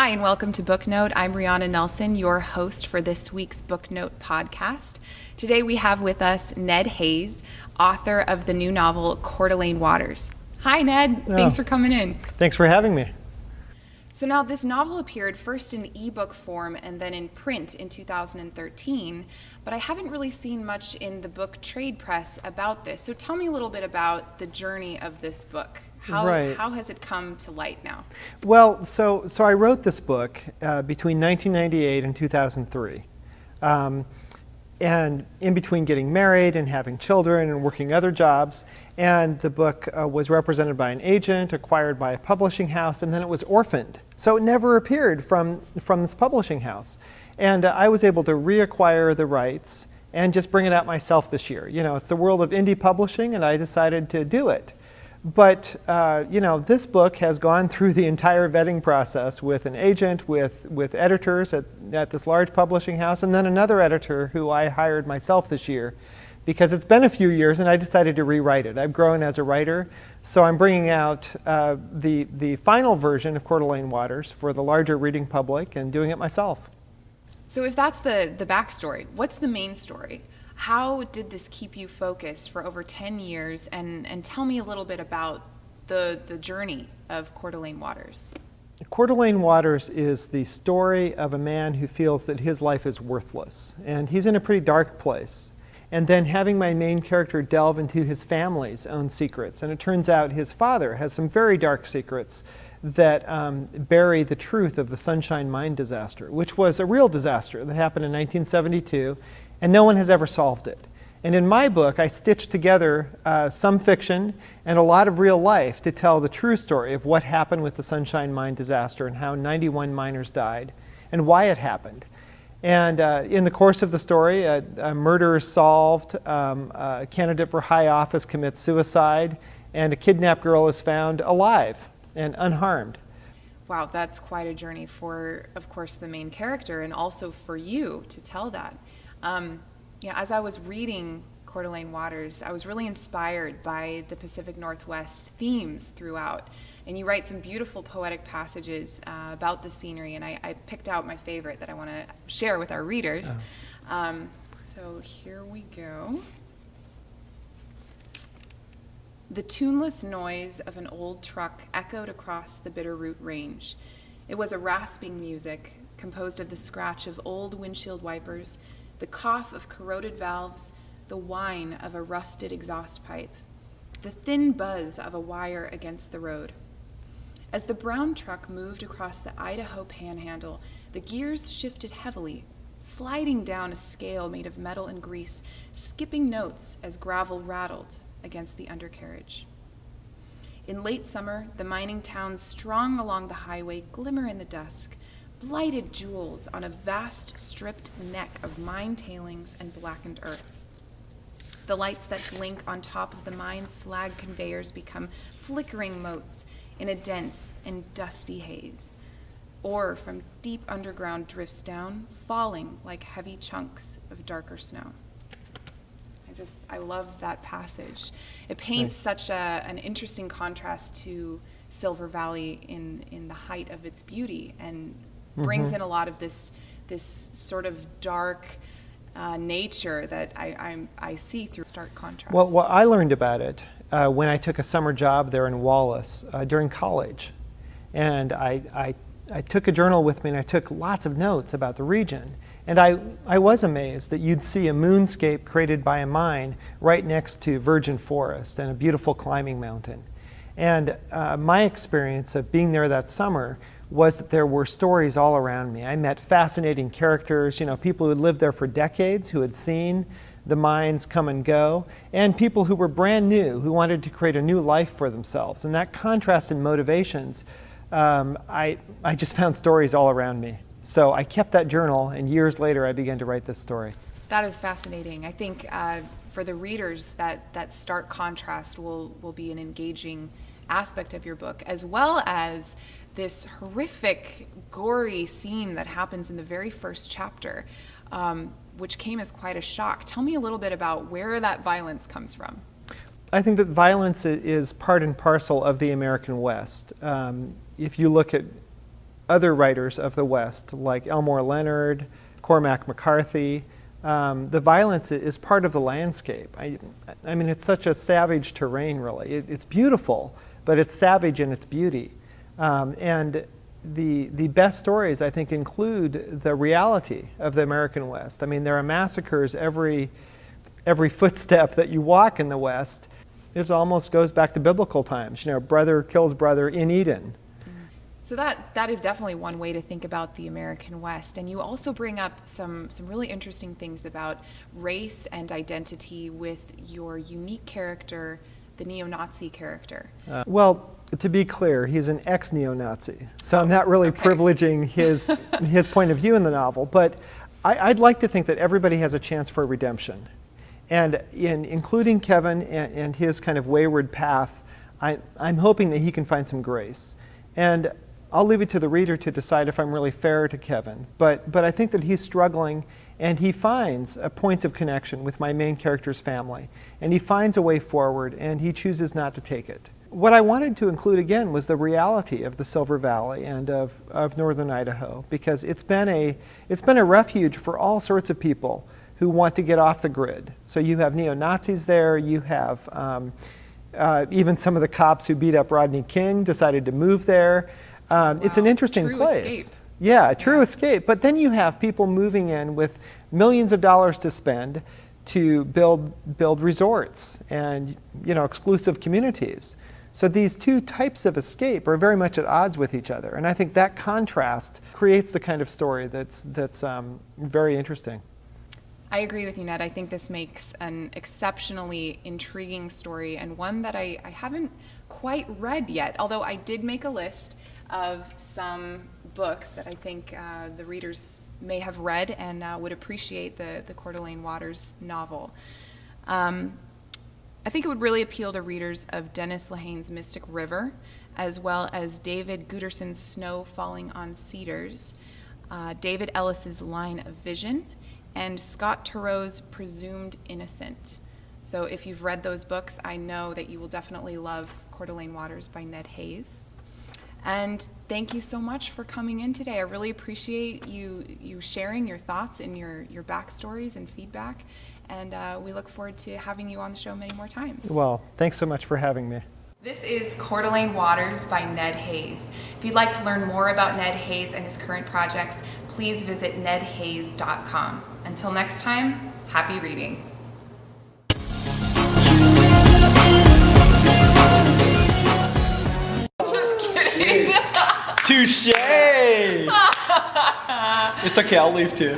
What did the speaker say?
Hi, and welcome to Booknote. I'm Brianna Nelson, your host for this week's Booknote podcast. Today we have with us Ned Hayes, author of the new novel Coeur d'Alene Waters. Hi, Ned. Thanks for coming in. Thanks for having me. So now this novel appeared first in ebook form and then in print in 2013, but I haven't really seen much in the book trade press about this. So tell me a little bit about the journey of this book. How has it come to light now? Well, so I wrote this book between 1998 and 2003. And in between getting married and having children and working other jobs. And the book was represented by an agent, acquired by a publishing house, and then it was orphaned. So it never appeared from this publishing house. And I was able to reacquire the rights and just bring it out myself this year. You know, it's the world of indie publishing, and I decided to do it. But this book has gone through the entire vetting process with an agent, with editors at this large publishing house, and then another editor who I hired myself this year, because it's been a few years and I decided to rewrite it. I've grown as a writer, so I'm bringing out the final version of Coeur d'Alene Waters for the larger reading public and doing it myself. So if that's the backstory, what's the main story? How did this keep you focused for over 10 years? And tell me a little bit about the journey of Coeur d'Alene Waters. Coeur d'Alene Waters is the story of a man who feels that his life is worthless. And he's in a pretty dark place. And then having my main character delve into his family's own secrets. And it turns out his father has some very dark secrets that bury the truth of the Sunshine Mine disaster, which was a real disaster that happened in 1972. And no one has ever solved it. And in my book, I stitched together some fiction and a lot of real life to tell the true story of what happened with the Sunshine Mine disaster and how 91 miners died and why it happened. And in the course of the story, a murder is solved, a candidate for high office commits suicide, and a kidnapped girl is found alive and unharmed. Wow, that's quite a journey for, of course, the main character and also for you to tell that. As I was reading Coeur d'Alene Waters, I was really inspired by the Pacific Northwest themes throughout. And you write some beautiful poetic passages about the scenery, and I picked out my favorite that I want to share with our readers. So here we go. The tuneless noise of an old truck echoed across the Bitterroot Range. It was a rasping music composed of the scratch of old windshield wipers, the cough of corroded valves, the whine of a rusted exhaust pipe, the thin buzz of a wire against the road. As the brown truck moved across the Idaho panhandle, the gears shifted heavily, sliding down a scale made of metal and grease, skipping notes as gravel rattled against the undercarriage. In late summer, the mining towns strung along the highway glimmer in the dusk, blighted jewels on a vast stripped neck of mine tailings and blackened earth. The lights that blink on top of the mine's slag conveyors become flickering motes in a dense and dusty haze. Ore from deep underground drifts down, falling like heavy chunks of darker snow. I love that passage. It paints such an interesting contrast to Silver Valley in the height of its beauty, and brings in a lot of this sort of dark nature that I see through stark contrast. Well, I learned about it when I took a summer job there in Wallace during college. And I took a journal with me and I took lots of notes about the region. And I was amazed that you'd see a moonscape created by a mine right next to virgin forest and a beautiful climbing mountain. And my experience of being there that summer was that there were stories all around me. I met fascinating characters, people who had lived there for decades, who had seen the mines come and go, and people who were brand new, who wanted to create a new life for themselves. And that contrast in motivations, I just found stories all around me. So I kept that journal, and years later I began to write this story. That is fascinating. I think for the readers, that stark contrast will be an engaging aspect of your book, as well as this horrific, gory scene that happens in the very first chapter, which came as quite a shock. Tell me a little bit about where that violence comes from. I think that violence is part and parcel of the American West. If you look at other writers of the West, like Elmore Leonard, Cormac McCarthy. The violence is part of the landscape. I mean, it's such a savage terrain, really. It's beautiful, but it's savage in its beauty. And the best stories, I think, include the reality of the American West. I mean, there are massacres every footstep that you walk in the West. It almost goes back to biblical times. You know, brother kills brother in Eden. So that is definitely one way to think about the American West. And you also bring up some really interesting things about race and identity with your unique character, the neo-Nazi character. Well, to be clear, he's an ex-neo-Nazi. So I'm not really privileging his point of view in the novel. But I'd like to think that everybody has a chance for redemption. And in including Kevin and his kind of wayward path, I'm hoping that he can find some grace. And I'll leave it to the reader to decide if I'm really fair to Kevin. But I think that he's struggling, and he finds points of connection with my main character's family. And he finds a way forward, and he chooses not to take it. What I wanted to include, again, was the reality of the Silver Valley and of northern Idaho, because it's been a refuge for all sorts of people who want to get off the grid. So you have neo-Nazis there, you have even some of the cops who beat up Rodney King decided to move there. It's an interesting place. Escape. Yeah, a true escape. But then you have people moving in with millions of dollars to spend to build resorts and, you know, exclusive communities. So these two types of escape are very much at odds with each other. And I think that contrast creates the kind of story that's very interesting. I agree with you, Ned. I think this makes an exceptionally intriguing story, and one that I haven't quite read yet, although I did make a list of some books that I think the readers may have read and would appreciate the Coeur d'Alene Waters novel. I think it would really appeal to readers of Dennis Lehane's Mystic River, as well as David Guterson's Snow Falling on Cedars, David Ellis's Line of Vision, and Scott Turow's Presumed Innocent. So if you've read those books, I know that you will definitely love Coeur d'Alene Waters by Ned Hayes. And thank you so much for coming in today. I really appreciate you sharing your thoughts and your backstories and feedback. And we look forward to having you on the show many more times. Well, thanks so much for having me. This is Coeur d'Alene Waters by Ned Hayes. If you'd like to learn more about Ned Hayes and his current projects, please visit nedhayes.com. Until next time, happy reading. Just kidding. Touche! It's okay, I'll leave too.